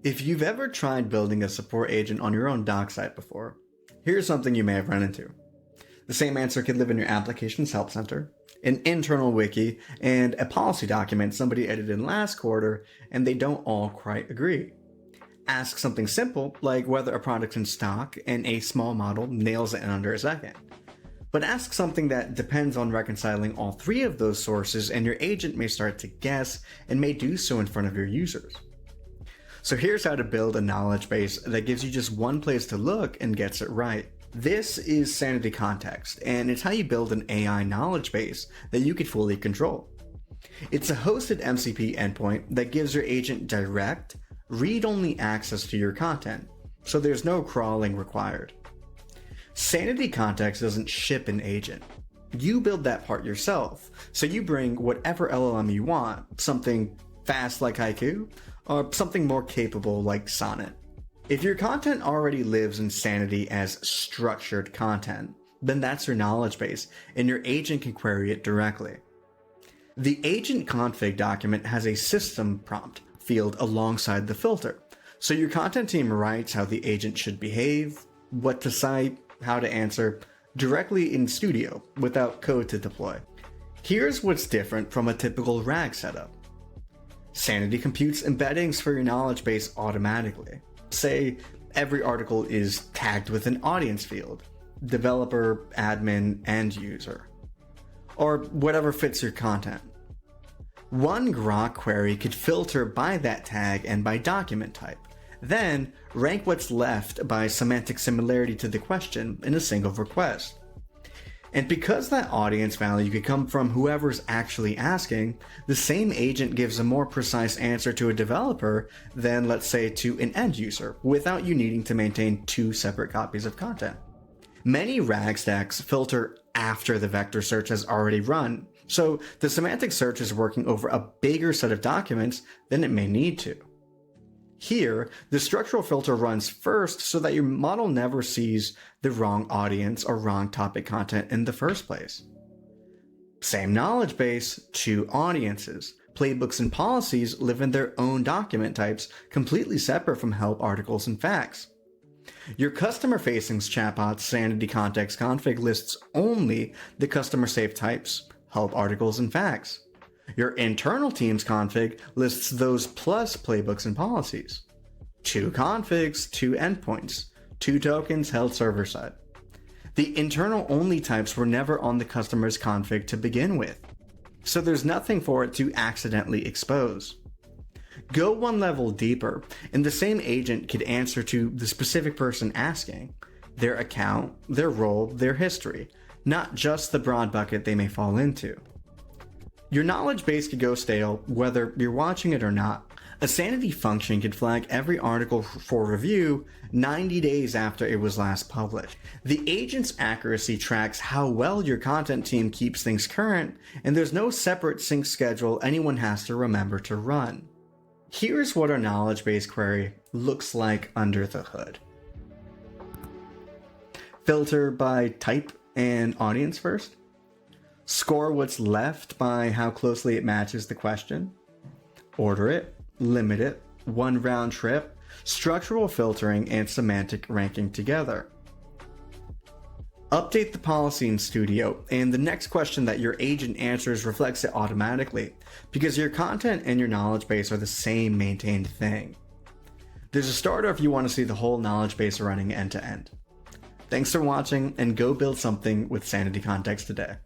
If you've ever tried building a support agent on your own doc site before, here's something you may have run into. The same answer could live in your application's help center, an internal wiki, and a policy document somebody edited in last quarter, and they don't all quite agree. Ask something simple, like whether a product's in stock, and a small model nails it in under a second. But ask something that depends on reconciling all three of those sources, and your agent may start to guess and may do so in front of your users. So here's how to build a knowledge base that gives you just one place to look and gets it right. This is Sanity Context, and it's how you build an AI knowledge base that you can fully control. It's a hosted MCP endpoint that gives your agent direct, read-only access to your content, so there's no crawling required. Sanity Context doesn't ship an agent. You build that part yourself, so you bring whatever LLM you want, something fast like Haiku, or something more capable like Sonnet. If your content already lives in Sanity as structured content, then that's your knowledge base, and your agent can query it directly. The agent config document has a system prompt field alongside the filter, so your content team writes how the agent should behave, what to cite, how to answer, directly in Studio without code to deploy. Here's what's different from a typical RAG setup. Sanity computes embeddings for your knowledge base automatically. Say every article is tagged with an audience field, developer, admin, end user, or whatever fits your content. One GROQ query could filter by that tag and by document type, then rank what's left by semantic similarity to the question in a single request. And because that audience value could come from whoever's actually asking, the same agent gives a more precise answer to a developer than, let's say, to an end user, without you needing to maintain two separate copies of content. Many RAG stacks filter after the vector search has already run, so the semantic search is working over a bigger set of documents than it may need to. Here, the structural filter runs first so that your model never sees the wrong audience or wrong topic content in the first place. Same knowledge base, two audiences. Playbooks and policies live in their own document types, completely separate from help articles and facts. Your customer-facing chatbot's Sanity Context config lists only the customer-safe types, help articles and facts. Your internal team's config lists those plus playbooks and policies. Two configs, two endpoints, two tokens held server-side. The internal only types were never on the customer's config to begin with, so there's nothing for it to accidentally expose. Go one level deeper, and the same agent could answer to the specific person asking, their account, their role, their history, not just the broad bucket they may fall into. Your knowledge base could go stale whether you're watching it or not. A Sanity function could flag every article for review 90 days after it was last published. The agent's accuracy tracks how well your content team keeps things current, and there's no separate sync schedule anyone has to remember to run. Here's what our knowledge base query looks like under the hood. Filter by type and audience first. Score what's left by how closely it matches the question. Order it, limit it, one round trip, structural filtering, and semantic ranking together. Update the policy in Studio, and the next question that your agent answers reflects it automatically, because your content and your knowledge base are the same maintained thing. There's a starter if you want to see the whole knowledge base running end to end. Thanks for watching, and go build something with Sanity Context today.